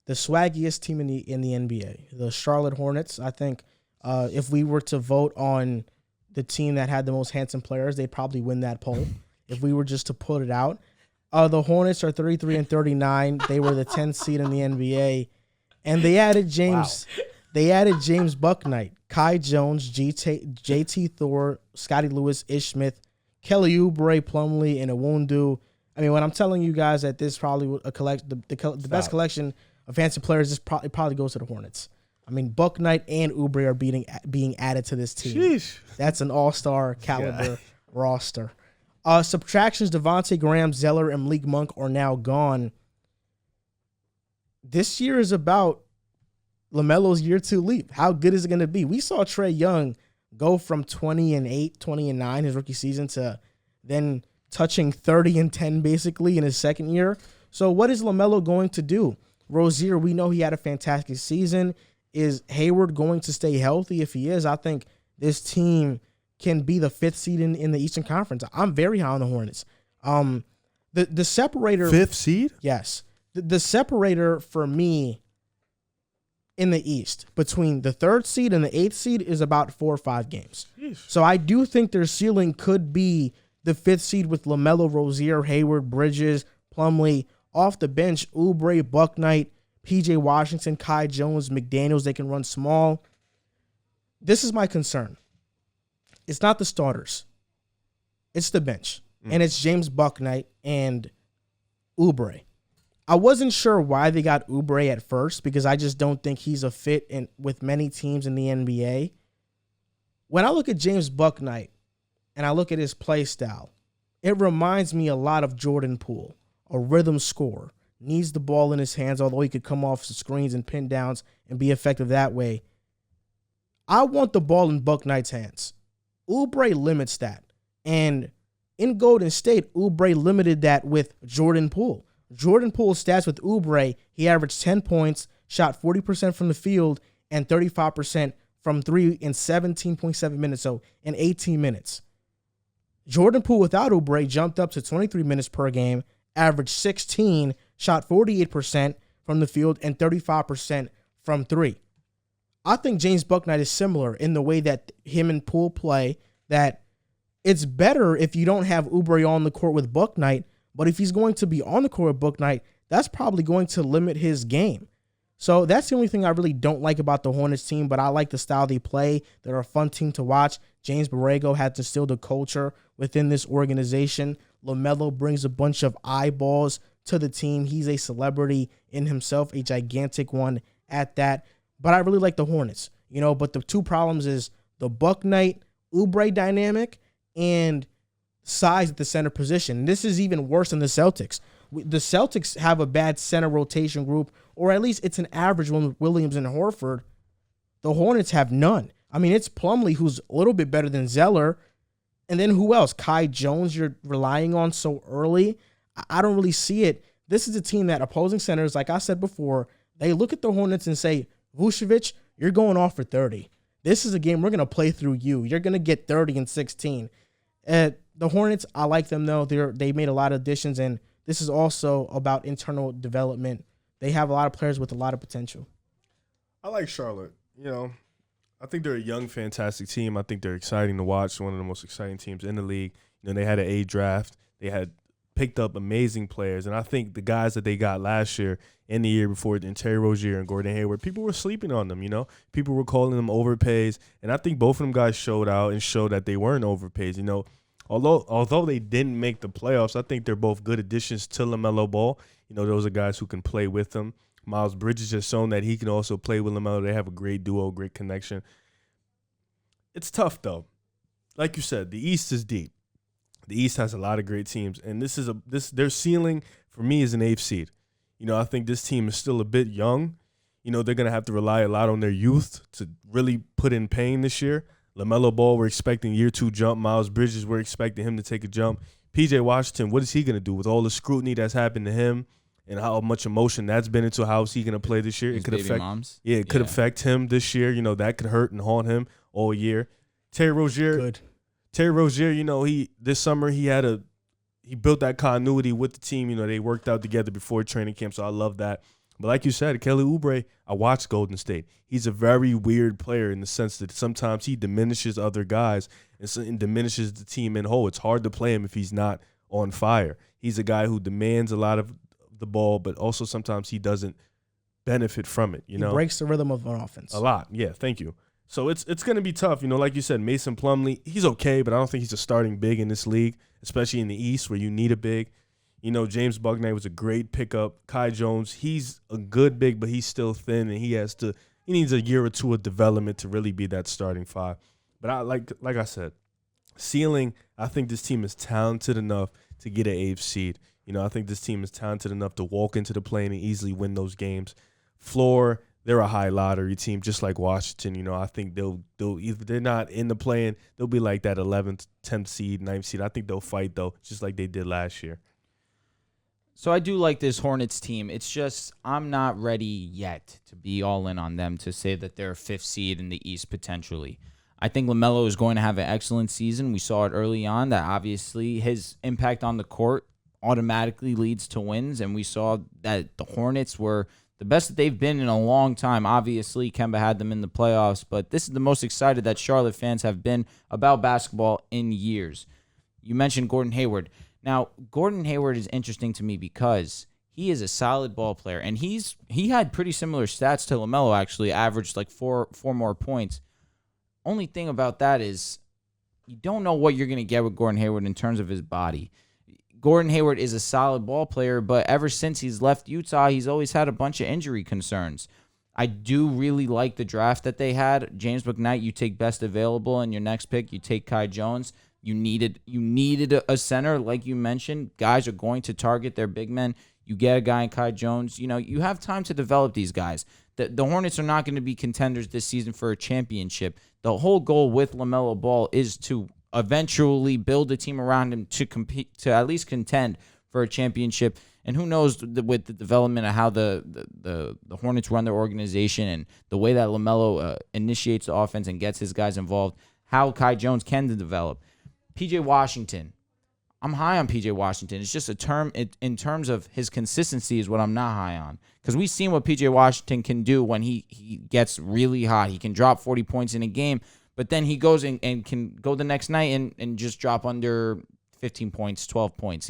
the swaggiest team in the NBA, the Charlotte Hornets. I think if we were to vote on the team that had the most handsome players, they'd probably win that poll. If we were just to put it out, the Hornets are 33-39. They were the 10th seed in the NBA, and they added James. Wow. They added James Bucknight, Kai Jones, JT Thor, Scotty Lewis, Ish Smith, Kelly Oubre, Plumlee, and Awundu. I mean, when I'm telling you guys that this probably the best collection of handsome players, this probably goes to the Hornets. I mean, Bucknight and Oubre are being added to this team. Sheesh. That's an all-star caliber roster. Subtractions, Devontae Graham, Zeller, and Malik Monk are now gone. This year is about LaMelo's year 2 leap. How good is it going to be? We saw Trae Young go from 20-8, 20-9 his rookie season to then touching 30-10 basically in his second year. So what is LaMelo going to do? Rozier, we know he had a fantastic season. Is Hayward going to stay healthy? If he is, I think this team can be the 5th seed in the Eastern Conference. I'm very high on the Hornets. The separator... 5th seed? Yes. The separator for me in the East between the 3rd seed and the 8th seed is about 4 or 5 games. Jeez. So I do think their ceiling could be the 5th seed with LaMelo, Rozier, Hayward, Bridges, Plumlee. Off the bench, Oubre, Bucknight, PJ Washington, Kai Jones, McDaniels. They can run small. This is my concern. It's not the starters. It's the bench. And it's James Bucknight and Oubre. I wasn't sure why they got Oubre at first because I just don't think he's a fit with many teams in the NBA. When I look at James Bucknight and I look at his play style, it reminds me a lot of Jordan Poole, a rhythm scorer. Needs the ball in his hands, although he could come off the screens and pin downs and be effective that way. I want the ball in Bucknight's hands. Oubre limits that. And in Golden State, Oubre limited that with Jordan Poole. Jordan Poole's stats with Oubre, he averaged 10 points, shot 40% from the field, and 35% from 3 in 17.7 minutes, so in 18 minutes. Jordan Poole without Oubre jumped up to 23 minutes per game, averaged 16, shot 48% from the field, and 35% from 3. I think James Bucknight is similar in the way that him and Poole play, that it's better if you don't have Oubre on the court with Bucknight, but if he's going to be on the court with Bucknight, that's probably going to limit his game. So that's the only thing I really don't like about the Hornets team, but I like the style they play. They're a fun team to watch. James Borrego has instilled a culture within this organization. LaMelo brings a bunch of eyeballs to the team. He's a celebrity in himself, a gigantic one at that. But I really like the Hornets, but the two problems is the Bucknight-Oubre dynamic and size at the center position. This is even worse than the Celtics. The Celtics have a bad center rotation group, or at least it's an average one with Williams and Horford. The Hornets have none. I mean, it's Plumlee, who's a little bit better than Zeller. And then who else? Kai Jones you're relying on so early. I don't really see it. This is a team that opposing centers, like I said before, they look at the Hornets and say, Vucevic, you're going off for 30. This is a game we're going to play through you. You're going to get 30 and 16. The Hornets, I like them, though. They made a lot of additions, and this is also about internal development. They have a lot of players with a lot of potential. I like Charlotte. I think they're a young, fantastic team. I think they're exciting to watch. One of the most exciting teams in the league. They had an A draft. They had picked up amazing players, and I think the guys that they got last year and the year before, and Terry Rozier and Gordon Hayward, people were sleeping on them. People were calling them overpays, and I think both of them guys showed out and showed that they weren't overpays. Although they didn't make the playoffs, I think they're both good additions to LaMelo Ball. Those are guys who can play with them. Miles Bridges has shown that he can also play with LaMelo. They have a great duo, great connection. It's tough, though. Like you said, the East is deep. The East has a lot of great teams, and their ceiling for me is an 8th seed. I think this team is still a bit young. They're going to have to rely a lot on their youth to really put in pain this year. LaMelo Ball, we're expecting year 2 jump. Miles Bridges, we're expecting him to take a jump. PJ Washington, what is he going to do with all the scrutiny that's happened to him and how much emotion that's been into? How is he going to play this year? His it could baby affect moms. Yeah, it could affect him this year. That could hurt and haunt him all year. Terry Rozier, this summer he built that continuity with the team. They worked out together before training camp, so I love that. But like you said, Kelly Oubre, I watched Golden State. He's a very weird player in the sense that sometimes he diminishes other guys and diminishes the team in whole. It's hard to play him if he's not on fire. He's a guy who demands a lot of the ball, but also sometimes he doesn't benefit from it. He breaks the rhythm of an offense. A lot. Yeah, thank you. So it's going to be tough. Like you said, Mason Plumlee, he's okay, but I don't think he's a starting big in this league, especially in the East where you need a big. James Bucknight was a great pickup. Kai Jones, he's a good big, but he's still thin, and he needs a year or two of development to really be that starting five. But I like I said, ceiling, I think this team is talented enough to get an 8th seed. I think this team is talented enough to walk into the play and easily win those games. Floor, they're a high lottery team, just like Washington. I think they'll either they're not in the play-in, they'll be like that 11th, 10th seed, 9th seed. I think they'll fight though, just like they did last year. So I do like this Hornets team. It's just I'm not ready yet to be all in on them to say that they're a 5th seed in the East potentially. I think LaMelo is going to have an excellent season. We saw it early on that obviously his impact on the court automatically leads to wins, and we saw that the Hornets were the best that they've been in a long time. Obviously, Kemba had them in the playoffs, but this is the most excited that Charlotte fans have been about basketball in years. You mentioned Gordon Hayward. Now, Gordon Hayward is interesting to me because he is a solid ball player, and he had pretty similar stats to LaMelo, actually, averaged like four more points. Only thing about that is you don't know what you're going to get with Gordon Hayward in terms of his body. Gordon Hayward is a solid ball player, but ever since he's left Utah, he's always had a bunch of injury concerns. I do really like the draft that they had. James McKnight, you take best available, and your next pick, you take Kai Jones. You needed a center, like you mentioned. Guys are going to target their big men. You get a guy in Kai Jones. You have time to develop these guys. The Hornets are not going to be contenders this season for a championship. The whole goal with LaMelo Ball is to eventually build a team around him to compete, to at least contend for a championship. And who knows with the development of how the Hornets run their organization and the way that LaMelo initiates the offense and gets his guys involved, how Kai Jones can develop. P.J. Washington. I'm high on P.J. Washington. It's just in terms of his consistency is what I'm not high on. Because we've seen what P.J. Washington can do when he gets really hot. He can drop 40 points in a game, but then he goes and can go the next night and just drop under 15 points, 12 points.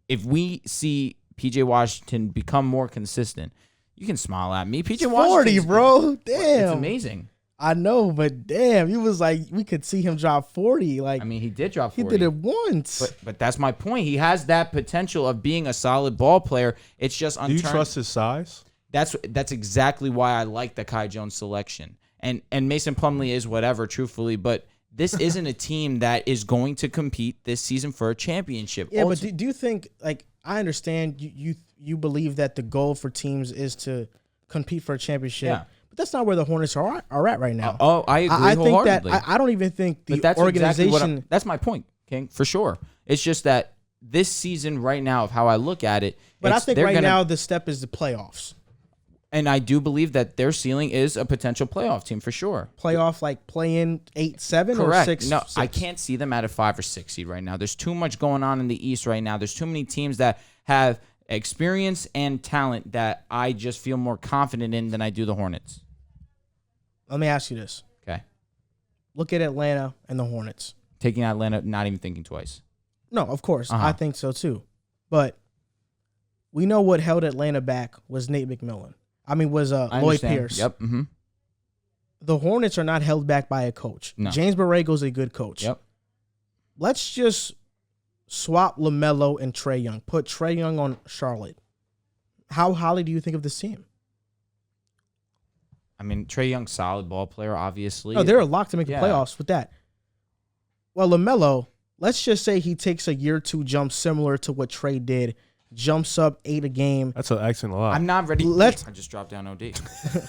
If we see P.J. Washington become more consistent, you can smile at me. P.J. Washington 40, bro. Damn. It's amazing. I know, but damn, he was like, we could see him drop 40. Like, I mean, he did drop 40. He did it once. But that's my point. He has that potential of being a solid ball player. It's just Do you trust his size? That's exactly why I like the Kai Jones selection. And Mason Plumlee is whatever, truthfully, but this isn't a team that is going to compete this season for a championship. Yeah, but do you think, like, I understand you believe that the goal for teams is to compete for a championship. Yeah. But that's not where the Hornets are at right now. I agree wholeheartedly. Think that I don't even think the that's organization. Exactly that's my point, King, for sure. It's just that this season right now, of how I look at it. But I think now the step is the playoffs. And I do believe that their ceiling is a potential playoff team for sure. Playoff, like play-in 8-7 Correct. or 6? No, I can't see them at a 5 or 6 seed right now. There's too much going on in the East right now. There's too many teams that have experience and talent that I just feel more confident in than I do the Hornets. Let me ask you this. Okay. Look at Atlanta and the Hornets. Taking Atlanta, not even thinking twice. No, of course. I think so too. But we know what held Atlanta back was Nate McMillan. Was Lloyd Pierce. Yep. Mm-hmm. The Hornets are not held back by a coach. No. James Borrego's a good coach. Yep. Let's just swap LaMelo and Trae Young. Put Trae Young on Charlotte. How highly do you think of this team? Trae Young's solid ball player, obviously. No, they're locked to make the playoffs with that. Well, LaMelo, let's just say he takes a year 2 jump similar to what Trae did, jumps up 8 a game. That's asking a lot. I'm not ready. I just dropped down OD.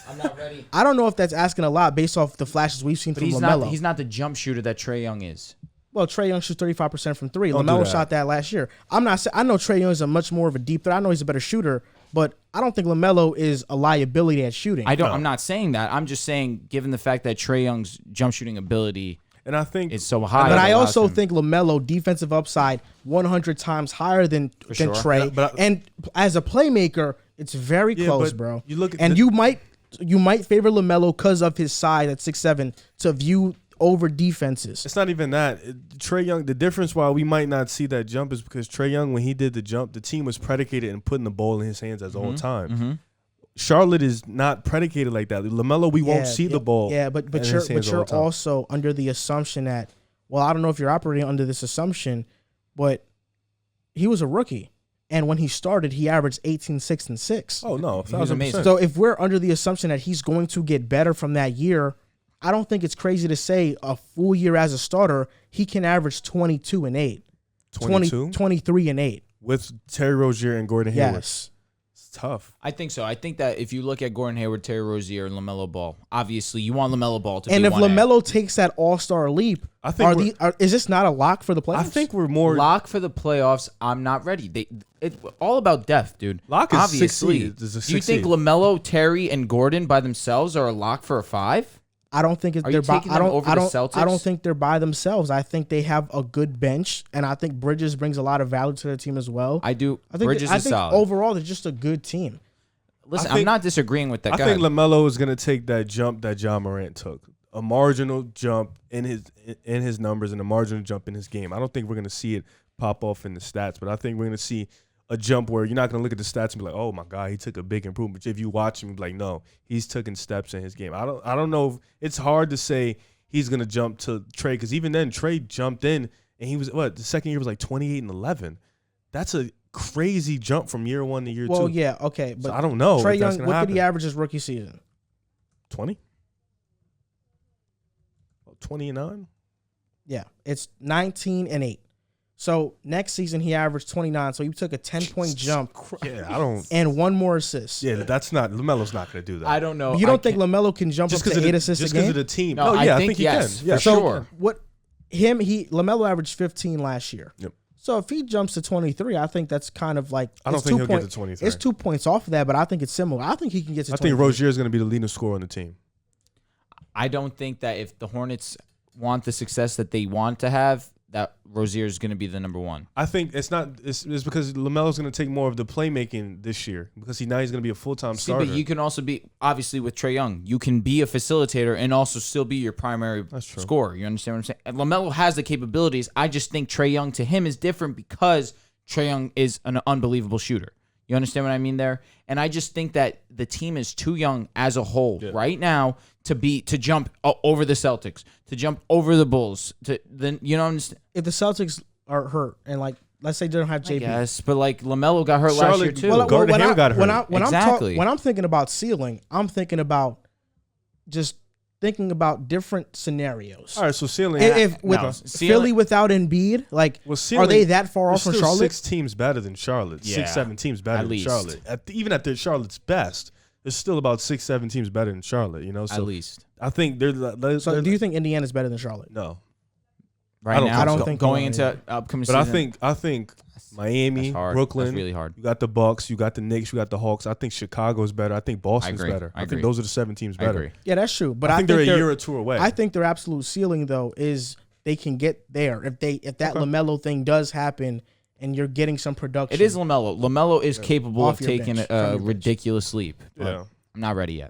I'm not ready. I don't know if that's asking a lot based off the flashes we've seen from LaMelo. He's not the jump shooter that Trae Young is. Well, Trae Young shoots 35% from 3. LaMelo shot that last year. I know Trae Young is a much more of a deep threat. I know he's a better shooter, but I don't think LaMelo is a liability at shooting. I'm not saying that. I'm just saying, given the fact that Trae Young's jump shooting ability, and I think it's so high. But I also think LaMelo defensive upside 100 times higher than Trae. And as a playmaker, It's very close, but bro. You look at and you might favor LaMelo because of his size at 6'7" to view over defenses. It's not even that. Trae Young, the difference why we might not see that jump is because Trae Young, when he did the jump, the team was predicated in putting the ball in his hands at all time. Mm-hmm. Charlotte is not predicated like that. LaMelo, we won't see the ball. Yeah, but you're also under the assumption that, well, I don't know if you're operating under this assumption, but he was a rookie. And when he started, he averaged 18, 6, and 6. Oh, no. He was amazing. So if we're under the assumption that he's going to get better from that year, I don't think it's crazy to say a full year as a starter, he can average 22 and 8. 22? 23 and 8. With Terry Rozier and Gordon Hayward. Yes. It's tough. I think so. I think that if you look at Gordon Hayward, Terry Rozier, and LaMelo Ball, obviously you want LaMelo Ball to and be if 1A. LaMelo takes that all-star leap, I think is this not a lock for the playoffs? I think we're more lock for the playoffs. I'm not ready. It's all about depth, dude. Lock is obviously. 6 seed. Do you think LaMelo, Terry, and Gordon by themselves are a lock for a 5? I don't think Are you taking them over the Celtics? I don't think they're by themselves. I think they have a good bench, and I think Bridges brings a lot of value to their team as well. I do. I think Bridges is solid. Overall, they're just a good team. Listen, I'm not disagreeing with that guy. I think LaMelo is going to take that jump that John Morant took. A marginal jump in his numbers and a marginal jump in his game. I don't think we're going to see it pop off in the stats, but I think we're going to see a jump where you're not going to look at the stats and be like, oh my God, he took a big improvement. If you watch him, you're like, no, he's taking steps in his game. I don't know if it's hard to say he's going to jump to Trae, because even then Trae jumped in and he was the second year was like 28 and 11. That's a crazy jump from year 1 to year 2. Well, yeah, okay, but so I don't know. Trae Young, what did he average his rookie season? 20? 29? Yeah, it's 19 and 8. So next season he averaged 29. So he took a 10-point jump. Yeah, I don't. And 1 more assist. Yeah, that's not LaMelo's not going to do that. I don't know. You don't think LaMelo can jump up to 8 assists just a game? because of the team? No, yeah, I think he yes, can. Yeah, for sure. LaMelo averaged 15 last year. Yep. So if he jumps to 23, I think that's kind of like I don't think he'll get to 23. It's 2 points off of that, but I think it's similar. I think he can get to 23. I think Rozier is going to be the leading scorer on the team. I don't think that if the Hornets want the success that they want to have, that Rozier is going to be the number 1. I think it's not. It's because LaMelo's going to take more of the playmaking this year because he's going to be a full-time starter. But you can also be, obviously with Trae Young, you can be a facilitator and also still be your primary scorer. You understand what I'm saying? And LaMelo has the capabilities. I just think Trae Young to him is different because Trae Young is an unbelievable shooter. You understand what I mean there? And I just think that the team is too young as a whole right now to jump over the Celtics, to jump over the Bulls. If the Celtics are hurt and like let's say they don't have JP. Yes, but like LaMelo got hurt last year too. Gordon Hayward got hurt. When I'm thinking about ceiling, I'm thinking about just thinking about different scenarios. All right, so ceiling. Philly without Embiid, like, are they that far off from Charlotte? 6 teams better than Charlotte. 6, 7 teams better than Charlotte. Even at Charlotte's best, there's still about 6, 7 teams better than Charlotte. So at least. I think they're. So do you think Indiana's better than Charlotte? No. Right now, I don't think going into upcoming season. But I think Miami, Brooklyn, that's really hard. You got the Bucks, you got the Knicks, you got the Hawks. I think Chicago's better. I think Boston's better. I think those are the 7 teams better. I agree. Yeah, that's true. But I think they're a year or 2 away. I think their absolute ceiling though is they can get there if that LaMelo thing does happen and you're getting some production. It is LaMelo. LaMelo is capable of taking bench, a ridiculous leap. Yeah. I'm not ready yet.